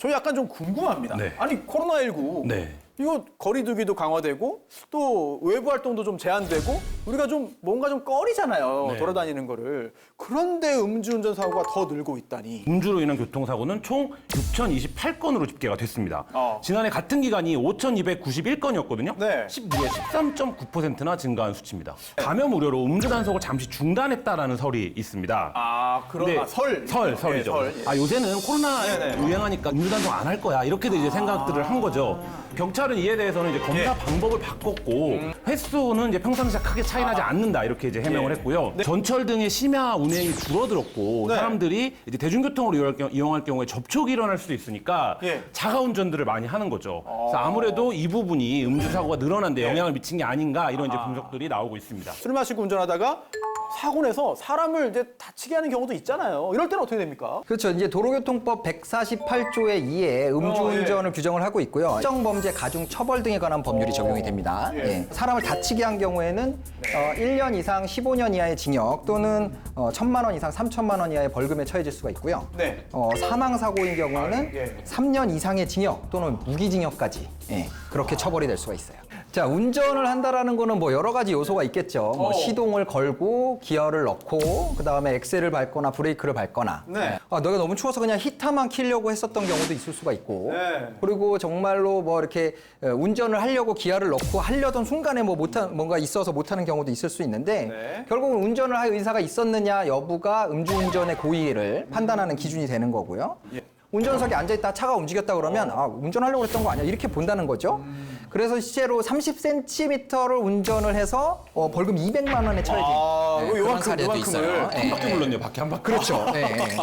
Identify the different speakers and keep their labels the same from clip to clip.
Speaker 1: 저 약간 좀 궁금합니다.
Speaker 2: 네.
Speaker 1: 아니 코로나19
Speaker 2: 네.
Speaker 1: 이거 거리두기도 강화되고 또 외부 활동도 좀 제한되고 우리가 좀 뭔가 좀 꺼리잖아요.
Speaker 2: 네.
Speaker 1: 돌아다니는 거를. 그런데 음주운전 사고가 더 늘고 있다니.
Speaker 2: 음주로 인한 교통사고는 총 6,028건으로 집계가 됐습니다. 지난해 같은 기간이 5,291건이었거든요.
Speaker 1: 네.
Speaker 2: 12에 13.9%나 증가한 수치입니다. 감염 우려로 음주 단속을 잠시 중단했다라는 설이 있습니다.
Speaker 1: 아, 그런
Speaker 2: 근데 설이죠.
Speaker 1: 네, 설. 예.
Speaker 2: 아, 요새는 코로나
Speaker 1: 네네.
Speaker 2: 유행하니까 음주 단속 안 할 거야. 이렇게도 이제 생각들을 한 거죠. 경찰은 이에 대해서는 이제 검사
Speaker 1: 예.
Speaker 2: 방법을 바꿨고 횟수는 이제 평상시와 크게 차이 나지 않는다 이렇게 이제 해명을
Speaker 1: 예.
Speaker 2: 했고요.
Speaker 1: 네.
Speaker 2: 전철 등의 심야 운행이 줄어들었고
Speaker 1: 네.
Speaker 2: 사람들이 이제 대중교통으로 이용할 경우에 접촉이 일어날 수도 있으니까
Speaker 1: 예.
Speaker 2: 자가 운전들을 많이 하는 거죠. 그래서 아무래도 이 부분이 음주 사고가 늘어난 데 영향을 미친 게 아닌가 이런 이제 분석들이 나오고 있습니다.
Speaker 1: 술 마시고 운전하다가 사고 내서 사람을 이제 다치게 하는 경우도 있잖아요. 이럴 때는 어떻게 됩니까?
Speaker 3: 그렇죠. 이제 도로교통법 148조의 2에 음주운전을 규정을 하고 있고요. 특정범죄 가중 처벌 등에 관한 법률이 적용이 됩니다. 예. 사람을 다치게 한 경우에는 1년 이상 15년 이하의 징역 또는 1,000만 원 이상 3,000만 원 이하의 벌금에 처해질 수가 있고요.
Speaker 1: 네.
Speaker 3: 사망 사고인 경우는
Speaker 1: 예.
Speaker 3: 3년 이상의 징역 또는 무기징역까지 그렇게 처벌이 될 수가 있어요. 자, 운전을 한다라는 거는 뭐 여러 가지 요소가 있겠죠. 뭐 시동을 걸고 기어를 넣고 그다음에 엑셀을 밟거나 브레이크를 밟거나.
Speaker 1: 네.
Speaker 3: 너가 너무 추워서 그냥 히터만 켜려고 했었던 경우도 있을 수가 있고.
Speaker 1: 네.
Speaker 3: 그리고 정말로 뭐 이렇게 운전을 하려고 기어를 넣고 하려던 순간에 뭐 뭔가 있어서 못하는 경우도 있을 수 있는데
Speaker 1: 네.
Speaker 3: 결국은 운전을 할 의사가 있었느냐 여부가 음주운전의 고의를 판단하는 기준이 되는 거고요.
Speaker 1: 예.
Speaker 3: 운전석에 앉아있다 차가 움직였다 그러면 운전하려고 했던 거 아니야 이렇게 본다는 거죠. 그래서 실제로 30cm를 운전을 해서 벌금 200만 원에 처해진 그런 사례도 있어요.
Speaker 2: 한 바퀴 불렀네요. 바퀴 한 바퀴.
Speaker 3: 그렇죠.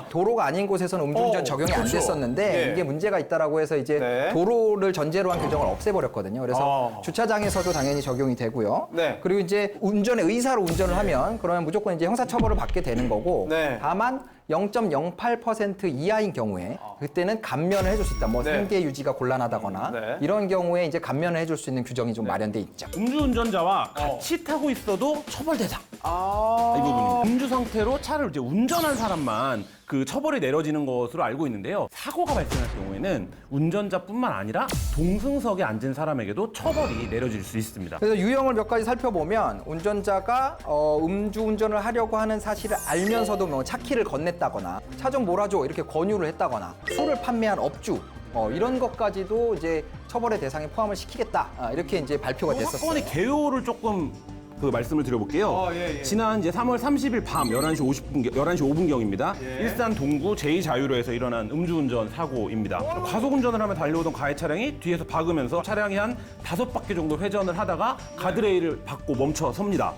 Speaker 3: 도로가 아닌 곳에서는 음주운전 적용이 안
Speaker 1: 그렇죠.
Speaker 3: 됐었는데
Speaker 1: 네.
Speaker 3: 이게 문제가 있다라고 해서 이제
Speaker 1: 네.
Speaker 3: 도로를 전제로 한 규정을 없애버렸거든요. 그래서 주차장에서도 당연히 적용이 되고요.
Speaker 1: 네.
Speaker 3: 그리고 이제 운전의 의사로 운전을 하면 그러면 무조건 이제 형사처벌을 받게 되는 거고
Speaker 1: 네.
Speaker 3: 다만 0.08% 이하인 경우에 그때는 감면을 해줄 수 있다. 뭐
Speaker 1: 네.
Speaker 3: 생계 유지가 곤란하다거나
Speaker 1: 네.
Speaker 3: 이런 경우에 이제 감면을 해줄 수 있는 규정이 좀 마련돼 있죠.
Speaker 2: 음주운전자와 같이 타고 있어도 처벌 대상.
Speaker 1: 아.
Speaker 2: 이 부분입니다. 음주 상태로 차를 이제 운전한 사람만 그 처벌이 내려지는 것으로 알고 있는데요. 사고가 발생할 경우에는 운전자뿐만 아니라 동승석에 앉은 사람에게도 처벌이 내려질 수 있습니다.
Speaker 3: 그래서 유형을 몇 가지 살펴보면 운전자가 음주운전을 하려고 하는 사실을 알면서도 뭐 차키를 건넸다거나 차 좀 몰아줘 이렇게 권유를 했다거나 술을 판매한 업주 이런 것까지도 이제 처벌의 대상에 포함을 시키겠다 이렇게 이제 발표가 됐었어요.
Speaker 2: 사건의 개요를 조금 말씀을 드려볼게요.
Speaker 1: 예.
Speaker 2: 지난 이제 3월 30일 밤 11시 5분경입니다. 일산 동구 제2자유로에서 일어난 음주운전 사고입니다. 과속운전을 하며 달려오던 가해 차량이 뒤에서 박으면서 차량이 한 5바퀴 정도 회전을 하다가 가드레일을 받고 멈춰 섭니다.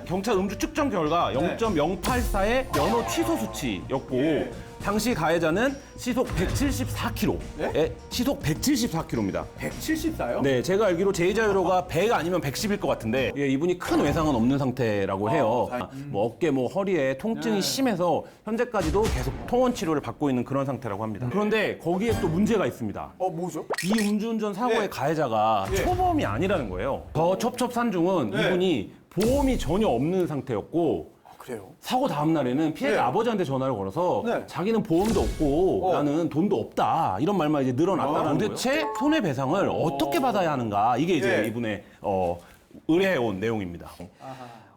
Speaker 2: 경찰 음주 측정 결과 0.084의 면허 취소 수치였고 당시 가해자는 시속 174km에 시속 174km입니다.
Speaker 1: 174요?
Speaker 2: 네, 제가 알기로 제2자유로가 100 아니면 110일 것 같은데 이분이 큰 외상은 없는 상태라고 해요. 뭐 어깨, 뭐 허리에 통증이 심해서 현재까지도 계속 통원 치료를 받고 있는 그런 상태라고 합니다. 그런데 거기에 또 문제가 있습니다.
Speaker 1: 뭐죠?
Speaker 2: 이 음주운전 사고의
Speaker 1: 예.
Speaker 2: 가해자가
Speaker 1: 예.
Speaker 2: 초범이 아니라는 거예요. 더 첩첩산중은
Speaker 1: 네.
Speaker 2: 이분이 보험이 전혀 없는 상태였고
Speaker 1: 그래요?
Speaker 2: 사고 다음 날에는 피해자
Speaker 1: 네.
Speaker 2: 아버지한테 전화를 걸어서
Speaker 1: 네.
Speaker 2: 자기는 보험도 없고 나는 돈도 없다 이런 말만 이제 늘어났다는 거예요. 도대체 손해배상을 어떻게 받아야 하는가 이게 이제
Speaker 1: 예.
Speaker 2: 이분의 의뢰해온 내용입니다.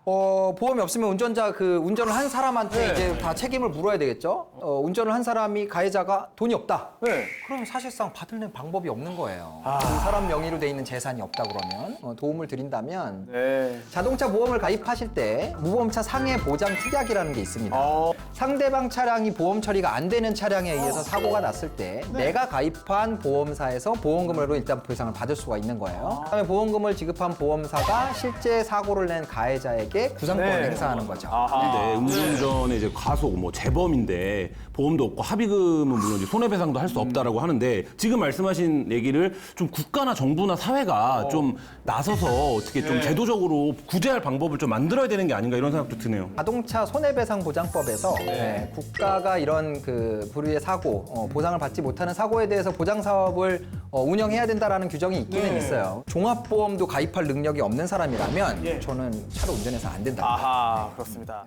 Speaker 3: 보험이 없으면 운전자 운전을 한 사람한테
Speaker 1: 네.
Speaker 3: 이제 다 책임을 물어야 되겠죠. 운전을 한 사람이 가해자가 돈이 없다.
Speaker 1: 네.
Speaker 3: 그럼 사실상 받을 방법이 없는 거예요. 그 사람 명의로 돼 있는 재산이 없다 그러면 도움을 드린다면
Speaker 1: 네.
Speaker 3: 자동차 보험을 가입하실 때 무보험차 상해 보장 특약이라는 게 있습니다.
Speaker 1: 어.
Speaker 3: 상대방 차량이 보험 처리가 안 되는 차량에 의해서 사고가 났을 때 내가 가입한 보험사에서 보험금으로 일단 보상을 받을 수가 있는 거예요. 그다음에 보험금을 지급한 보험사가 실제 사고를 낸 가해자에게 구상권을
Speaker 1: 네.
Speaker 3: 행사하는 거죠.
Speaker 2: 근데 음주운전의 이제 과속, 뭐 재범인데 보험도 없고 합의금은 물론 이제 손해배상도 할 수 없다라고 하는데 지금 말씀하신 얘기를 좀 국가나 정부나 사회가 좀 나서서 어떻게 좀 제도적으로 구제할 방법을 좀 만들어야 되는 게 아닌가 이런 생각도 드네요.
Speaker 3: 자동차 손해배상보장법에서 국가가 이런 부류의 사고, 보상을 받지 못하는 사고에 대해서 보장 사업을 운영해야 된다라는 규정이 있기는 있어요. 종합보험도 가입할 능력이 없는 사람이라면 저는 차를 운전해서 안 된다.
Speaker 1: 아하, 그렇습니다.